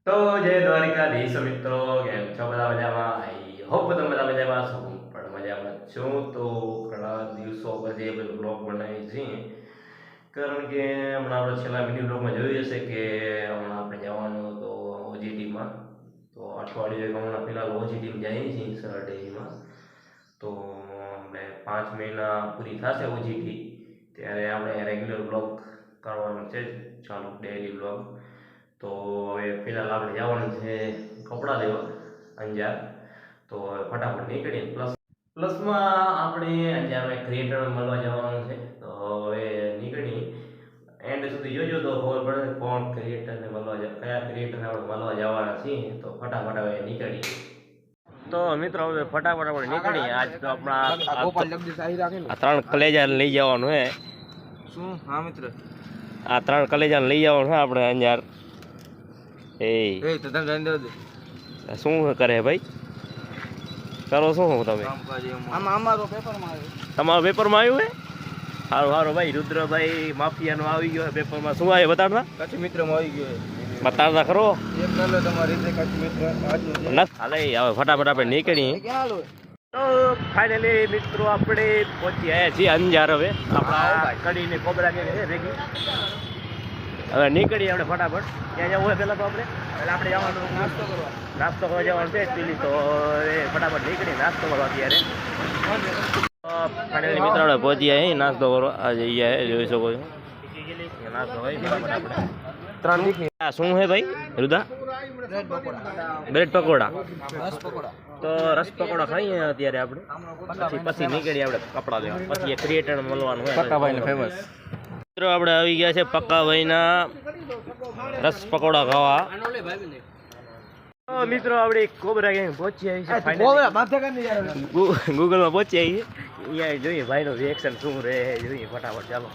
તો જય દ્વારિકાધીશ મિત્રો, કેમ છો બધા મજામાં? આઈ હોપ તમે બધા મજામાં છો. હું પણ મજામાં છું. તો ઘણા દિવસો પછી આપણે બ્લોગ બનાવી છીએ, કારણ કે હમણાં આપણે છેલ્લા મિની બ્લોગમાં જોયું હશે કે હમણાં આપણે જવાનું તો ઓજીટીમાં. તો અઠવાડિયે હમણાં ફિલહાલ ઓજીટીમાં જઈએ છીએ સરડેમાં. તો આપણે 5 મહિના પૂરી થશે ઓજીટી ત્યારે આપણે રેગ્યુલર બ્લોગ કરવાનું છે, ચાલુ ડેલી બ્લોગ. તો હવે ફિલહાલ આપણે જવાનું છે કપડાં લેવા અંજાર. તો ફટાફટ નીકળીએ. પ્લસમાં આપણે અંજાર ક્રિએટર મળવા જવાનું છે. તો હવે નીકળી એન્ડ સુધી જોજો તો ખબર પડે કોણ ક્રિએટરને મળવા કયા ક્રિએટરને આપણે મળવા જવાના છીએ. તો ફટાફટ હવે નીકળીએ. તો મિત્રો હવે ફટાફટ આપણે નીકળીએ. આજ તો આપણા 3 કલેજા લઈ જવાનું હે. શું? હા મિત્ર, આ 3 કલેજા લઈ જવાનું છે આપણે અંજાર. શું કરે ભાઈ? કરો શું તમે? તમારો પેપરમાં આવ્યું હે? સારું સારું ભાઈ. રુદ્રભાઈ માફિયાનો આવી ગયો પેપરમાં. શું આવ્યું બતાડતા? કચ્છી મિત્રમાં આવી ગયો. બતાડતા ખરો. એક નંબર તમારી રીતે કચ્છી મિત્ર હાલે હવે ફટાફટ આપણે નીકળીએ. તો ફાઇનલી મિત્રો આપણે પહોંચી આવ્યા છીએ અંજાર. હવે આપણા કડીને કોબરા કે ભેગી હવે નીકળીએ આપણે ફટાફટ. ક્યાં જવું હોય પહેલાં તો આપણે જવાનું નાસ્તો કરવા જવાનું છે એકચ્યુઅલી. તો એ ફટાફટ નીકળી નાસ્તો કરવા અત્યારે. ફાઇનલી મિત્રો આપણે પહોંચી આવ્યા નાસ્તો કરવા. આ જગ્યાએ જોઈ શકો છો નાસ્તો હોય ફટાફટ આપણે 3 વીક. આ શું છે ભાઈ રુદા? બ્રેડ પકોડા. તો રસ પકોડા ખાઈએ અત્યારે આપણે. પછી નીકળીએ આપણે કપડા લેવા. પછી એ ક્રિએટર મળવાનું હોય પક્કાભાઈને ફેમસ. મિત્રો આપણે આવી ગયા છે પક્કાભાઈના રસ પકોડા ખાવા. તો મિત્રો આપણે કોબરા ગેંગ પહોંચી આવી છે. ગૂગલમાં પહોંચી આવી છે. અહીંયા જોઈએ ભાઈનો રિએક્શન શું રહે જોઈએ ફટાફટ. ચાલો.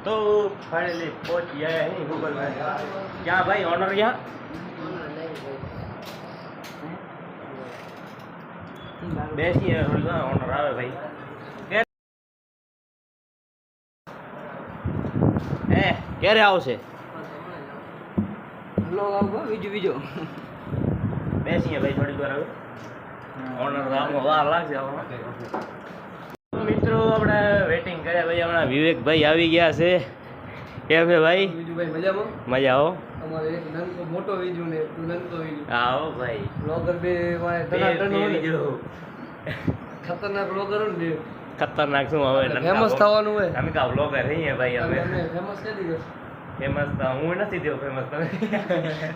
તો ફાઇનલી પહોંચી આવ્યા અહીં ગૂગલમાં. ક્યાં ભાઈ ઓનર? ક્યાં બેસીએ? ઓનર આવે ભાઈ. ક્યારે આવશે? બીજો બેસીએ ભાઈ થોડી વાર. હવે ઓનર વાર લાગશે. મિત્રો આપણે વેટિંગ કર્યા ભાઈ. હમણાં વિવેકભાઈ આવી ગયા છે. કેમ છે ભાઈ? મજા આવો. મોટો વિજુ ને આવો ભાઈ. બ્લોગર બે ખતરનાક બ્લોગર ને. ખતરનાક શું હવે ફેમસ થવાનું હોય. અમે કા બ્લોગર રહીએ ભાઈ. અમે ફેમસ કરી દીધો. ફેમસ તો હું નથી થયો ફેમસ. તમે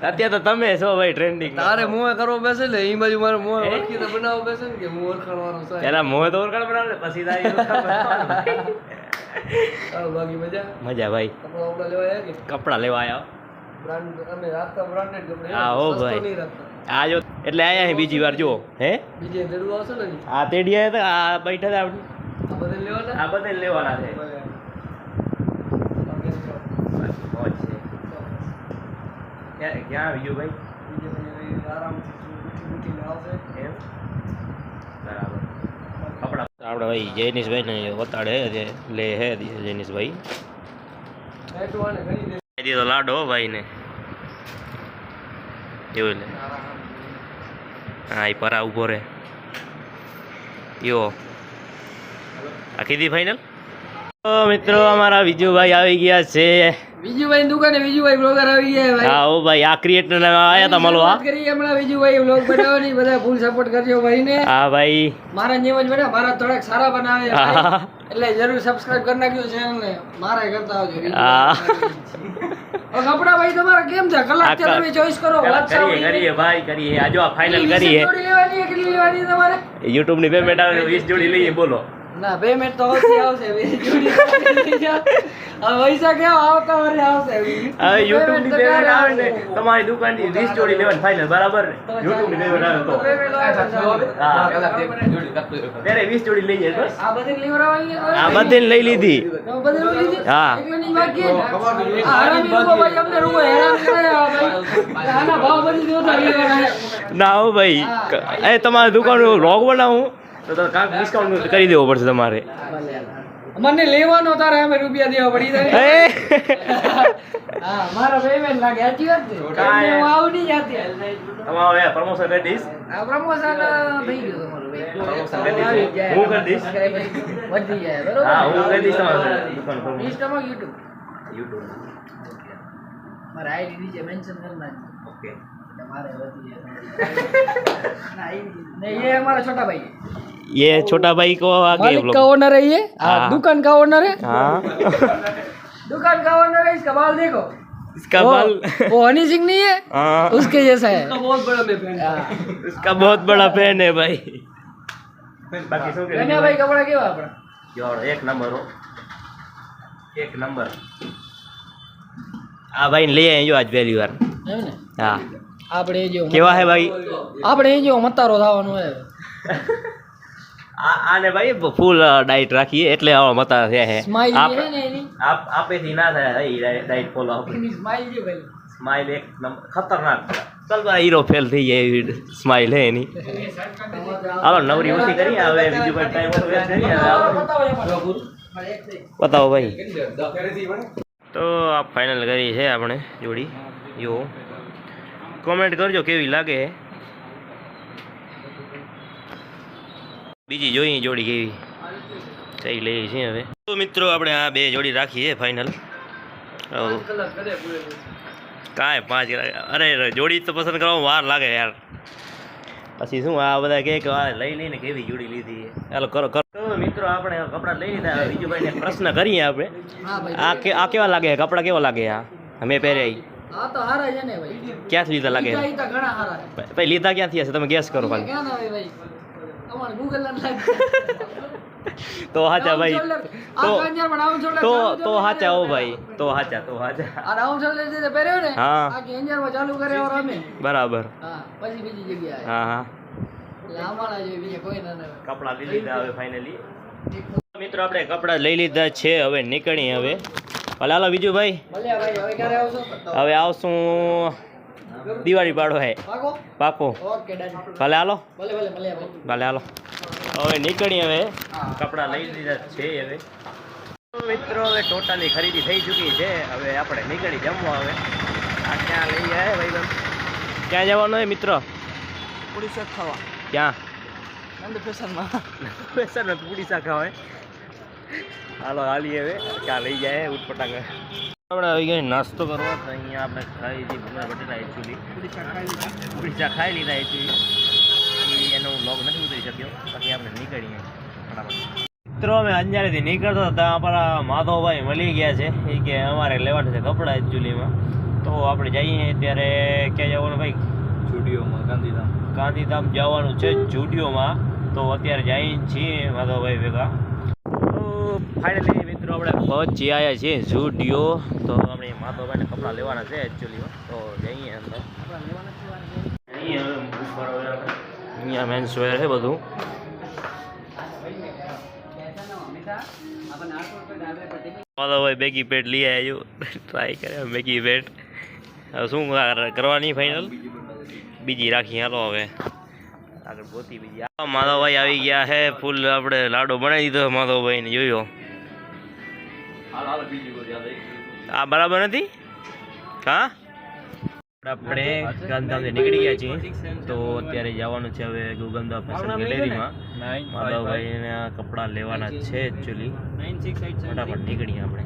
અત્યારે તો તમે છો ભાઈ ટ્રેન્ડિંગ. તારે મોએ કરવો બેસે ને એ બાજુ મારે મોએ ઓળખી તો બનાવવો બેસે ને કે હું ઓળખાણવાનો છે. પેલા મોએ તો ઓળખાણ બનાવે પછી તારી બાકી મજા ભાઈ. કપડા લેવા આવ્યા. બ્રાન્ડ અમે રાખતા બ્રાન્ડેડ કપડા. હા હો ભાઈ. આ જો એટલે આયા બીજી વાર જો. હે બીજે દેડું આવશે ને. આ તેડિયા તો આ બેઠા હતા આપણે. આ બધે લેવાના છે. ક્યાં બીજું ભાઈ? એમ બરાબર. કપડા આપણે ભાઈ જૈનિશભાઈ ને બતાડે લે હે જૈનિશભાઈ. તો લાડો ભાઈ ને એવું લે. હા એ પરા ઉભો રે યો. આખી દી ફાઇનલ. મિત્રો અમારા વિજુભાઈ આવી ગયા છે. વિજુભાઈ દુકાને વિજુભાઈ બ્લોગર આવી ગયા ભાઈ. હા ઓ ભાઈ. આ ક્રિએટર ને આયા તા મળવા. વાત કરી હમણાં વિજુભાઈ બ્લોગ બનાવવાની. બધા ફૂલ સપોર્ટ કરજો ભાઈ ને. હા ભાઈ. મારા જેમ જ બેટા મારા થોડાક સારા બનાવે એટલે જરૂર સબસ્ક્રાઇબ કરી નાખજો ચેનલ ને. મારા કરતા આવજો. હા કપડા ભાઈ તમારા કેમ છે? કલાક છે તમે ચોઈસ કરો. કરીએ ભાઈ કરીએ. આજો આ ફાઇનલ કરીએ. જોડી લેવાની કેટલી લેવાની તમારે? YouTube ની પેમેન્ટ આવે 20 જોડી લઈએ. બોલો ના પેમેન્ટ તો હોતી આવશે. 20 જોડી લઈ જાઓ. હવે પૈસા કેવા આવતા વરે આવશે. હવે YouTube ની પેમેન્ટ આવે ને તમારી દુકાન ની 20 જોડી લેવાની ફાઇનલ. બરાબર ને? YouTube ની પેમેન્ટ આવે તો હા ત્યારે 20 જોડી લઈ જાય. બસ આ બધી લેવરાવાની. આ બધી લઈ લીધી. બધી લઈ લીધી. હા એકલાની બાકી આ હરામી રૂપો ભાઈ અમને રૂપો હેરાન કરે ભાઈ. આના ભાવ બધી જોતા લેવાના. ના હો ભાઈ. એ તમારી દુકાન નો વ્લોગ બનાવું તો કાંઈક ડિસ્કાઉન્ટ કરી દેવો પડશે તમારે. મને લેવાનો તારે અમે રૂપિયા દેવા પડી જાય હા મારા પેમેન્ટ લાગે સાચી વાત છે કાંઈ હું આવું નહીં જાતી તમારો પ્રમોશન કરી દઈશ. આ પ્રમોશન થઈ ગયું તમારું ભાઈ પ્રમોશન કરી દઈશ. હું કરી દઈશ. વધી જાય બરોબર હા હું કરી દઈશ તમારે દુકાન પર. ઇન્સ્ટામાં YouTube YouTube. મારા આઈડી નીચે મેન્શન કરી નાખજો ઓકે. મારે વધી જાય नहीं ये हमारा छोटा भाई है ये छोटा भाई को आगे मालिक लोग का ओनर है ये हाँ। दुकान का ओनर है हाँ दुकान का ओनर है इसका बाल देखो इसका बाल वो हनी सिंह नहीं है हाँ उसके जैसा है बहुत बड़ा मैं फैन इसका बहुत बड़ा फैन है भाई બાકી શું કે कन्या भाई कपड़ा केवा આપડા જોર એક નંબર હો. એક નંબર. आ भाई ले आए जो आज पहली बार હે ને हाँ આપણે જો केवा है भाई આપણે જો મતારો થવાનું હે આને ભાઈ ફૂલ ડાઈટ રાખીએ એટલે આવા મતા થયા છે સ્માઈલ આપ હે ને એની આપેથી ના થાય એ ડાયટ ફોલો આપણે એની સ્માઈલ છે ભાઈ સ્માઈલ એક નંબર ખતરનાક. ચાલ ભાઈ હીરો ફેલ થઈ જાય એવી સ્માઈલ હે એની હાલો નવરી ઓછી કરી હવે બીજું કોઈ ટાઈમ ઓછો વેસ્ટ કરીએ હવે આપણે. બતાવો બતાવો ભાઈ તો આ ફાઇનલ કરી છે આપણે જોડી જો કોમેન્ટ કરજો કેવી લાગે છે બીજી જોઈએ જોડી કેવી કઈ લઈએ છીએ હવે તો મિત્રો આપણે આ બે જોડી રાખી છે ફાઇનલ કાંઈ 5 અરે જોડી તો પસંદ કરવામાં વાર લાગે યાર પછી શું આ બધા કે આ લઈ લઈને કેવી જોડી લીધી ચાલો કરો કરો તો મિત્રો આપણે કપડાં લઈ લીધા હવે બીજું ભાઈને પ્રશ્ન કરીએ આપણે હા ભાઈ આ કેવા લાગે કપડાં કેવા લાગે આ અમે પહેર્યા ઈ? આ તો હારા છે ને ભાઈ ક્યાંથી લીધા લાગે ઈ તો ઘણા હારા છે ભાઈ લીધા ક્યાંથી હશે તમે ગેસ કરો ખાલી ક્યાં ના હોય ભાઈ અમાર ગૂગલ ના લાગે તો હાચા ભાઈ આ તો કાંજર પણ આવું છોડે તો હાચા હો ભાઈ તો હાચા આ રાઉન્ડ છોડે જે પહેર્યો ને હા. આ કેન્જર માં ચાલુ કરે ઓર અમે બરાબર હા પછી બીજી જગ્યાએ હા હા એટલે અમારા જેવી બીજા કોઈ ના હોય કપડાં લઈ લીધા હવે ફાઇનલી. મિત્રો આપણે કપડાં લઈ લીધા છે હવે નીકળી હવે ભલે હાલો બીજું ભાઈ ભલે ભાઈ હવે ક્યારે આવશો હવે આવશું દિવાળી પાડો હે પાકો પાકો ઓકે ડન ભલે હાલો ભલે ભલે ભલે ભાઈ ભલે હાલો હવે નીકળી હવે કપડાં લઈ લીધા છે હવે. તો મિત્રો હવે ટોટલી ખરીદી થઈ ચૂકી છે હવે આપણે નીકળી જમવા હવે. આ ક્યાં લઈ જાય ભાઈ? ક્યાં જવાનું હોય મિત્ર પૂરી શાક ખાવા ક્યાં નંદ ફેશનમાં બેસન પૂરી શાખા હોય. હાલો હાલી હવે ક્યાં લઈ જાય ઉટપટાંગ. આપણે આવી ગયા નાસ્તો કરવા તો અહીંયા આપણે ખાઈ હતી ભૂંગળા બટેટા એકચ્યુઅલી પૂરી શાક ખાઈ લીધા પૂરી શાક ખાઈ લીધા એકચ્યુઅલી એનો વ્લોગ નથી ઉતરી શક્યો બાકી આપણે નીકળીએ ફટાફટ. મિત્રો અમે અંજારેથી નીકળતા હતા આપણા માધવભાઈ મળી ગયા છે એ કે અમારે લેવાનું છે કપડાં એકચ્યુઅલીમાં તો આપણે જઈએ ત્યારે ક્યાં જવાનું ભાઈ સ્ટુડિયોમાં ગાંધીધામ ગાંધીધામ જવાનું છે જુડિયોમાં તો અત્યારે જઈએ છીએ માધવભાઈ ભેગા તો ફાઇનલી મિત્રો આપણે પહોંચી આવ્યા છીએ જુડિયો તો આપણે માધવભાઈને કપડાં લેવાના છે એકચ્યુઅલીમાં તો જઈએ અંદર અહીંયા મેન્સ વેર છે બધું માધવભાઈ બેગી પેટ લઈ આવ્યો ટ્રાય કર્યા બેગી પેટ હવે શું કરવાની ફાઇનલ બીજી રાખી હાલો હવે આગળ ગોતી બીજી માધવભાઈ આવી ગયા છે ફૂલ આપણે લાડો બનાવી દીધો માધવભાઈને જોયો આ બરાબર નથી હા આપણે ગાંધીધામથી નીકળી ગયા છીએ તો અત્યારે જવાનું છે હવે ગોગંદા ફેશન ગેલેરીમાં માધવભાઈને કપડાં લેવાના છે એકચ્યુઅલી ફટાફટ નીકળીએ આપણે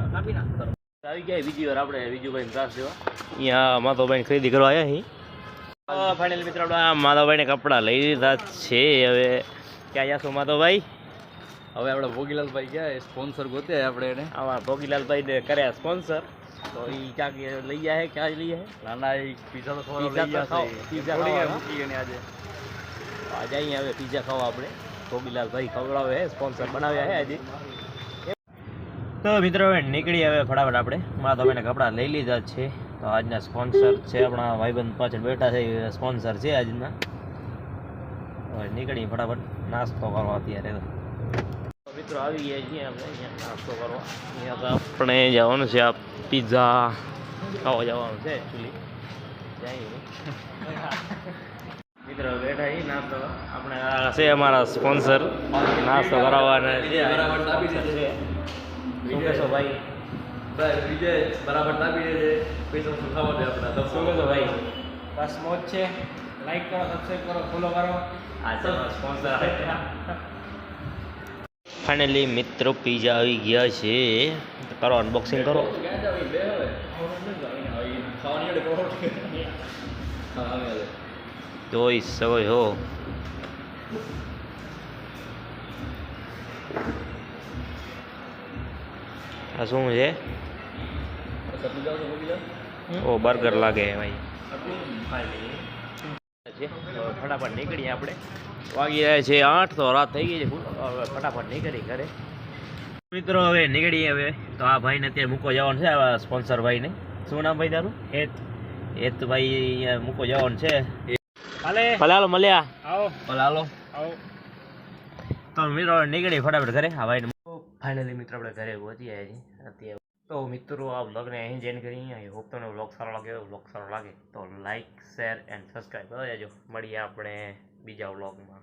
આવી ગયા બીજી વાર આપણે બીજુભાઈ ત્રાસ દેવા અહીંયા માધવભાઈને ખરીદી કરવા આવ્યા અહીં ફાઇનલ મિત્રો આપણે માધવભાઈને કપડાં લઈ લીધા છે હવે ક્યાં જશો માધવભાઈ હવે આપણે ભોગીલાલભાઈ ગયા સ્પોન્સર ગોત્યા આપણે એને આમાં ભોગીલાલભાઈને કર્યા સ્પોન્સર તો એ ક્યાંક લઈ જાય ક્યાં લઈ જાય નાના એક પીઝા તો પીઝા તો પીઝા ખાવા મૂકી એને આજે આજે અહીંયા હવે પીઝા ખાવા આપણે ભોગીલાલભાઈ ખવડાવે સ્પોન્સર બનાવ્યા છે આજે તો મિત્રો હવે નીકળી હવે ફટાફટ આપણે માધવભાઈને કપડાં લઈ લીધા છે તો આજના સ્પોન્સર છે આપણા ભાઈબંધ પાછળ બેઠા છે એ સ્પોન્સર છે આજના હવે નીકળી ફટાફટ નાસ્તો કરવા અત્યારે તો મિત્રો આવી ગયા છીએ આપણે અહીંયા નાસ્તો કરવા અહીંયા તો આપણે જવાનું છે આ પિઝા ખાવા જવાનું છે એકચ્યુઅલી જઈએ મિત્રો બેઠા એ નાસ્તો આપણે આ છે અમારા સ્પોન્સર નાસ્તો કરાવવાના છે શું કહેશો ભાઈ? ભાઈ વિજય બરાબર તાપી દે છે પૈસા શું ખાવા દે આપણા શું કહેશો ભાઈ? બસ મોજ છે. લાઈક કરો, સબસ્ક્રાઇબ કરો, ફોલો કરો. આ સ્પોન્સર ફાઇનલી મિત્રો પીઝા આવી ગયા છે. કરો અનબોક્સિંગ કરો. જોઈ શકો છો. આ શું છે? ઓ બર્ગર લાગે ભાઈ. ફટાફટ નીકળીએ આપણે. વાગી રહ્યા છે 8, તો રાત થઈ ગઈ છે ફૂલ. હવે ફટાફટ નીકળી ઘરે. મિત્રો હવે નીકળીએ હવે. તો આ ભાઈને અત્યારે મૂકો જવાનું છે, આ સ્પોન્સર ભાઈને. શું નામ ભાઈ તારું? હેત ભાઈ અહીંયા મૂકો જવાનું છે. ભલે હાલો મળ્યા. આવો ભલે હાલો. આવો. તો મિત્રો નીકળી ફટાફટ ઘરે. આ ભાઈને ફાઇનલી મિત્રો આપણે ઘરે પહોંચી આવ્યા છીએ અત્યારે. તો મિત્રો આ વ્લોગને અહીં જ એન્ડ કરીએ. આઈ હોપ તમને વ્લોગ સારો લાગે તો લાઈક શેર એન્ડ સબસ્ક્રાઈબ કરી દેજો. મળીએ આપણે બીજા વ્લોગમાં.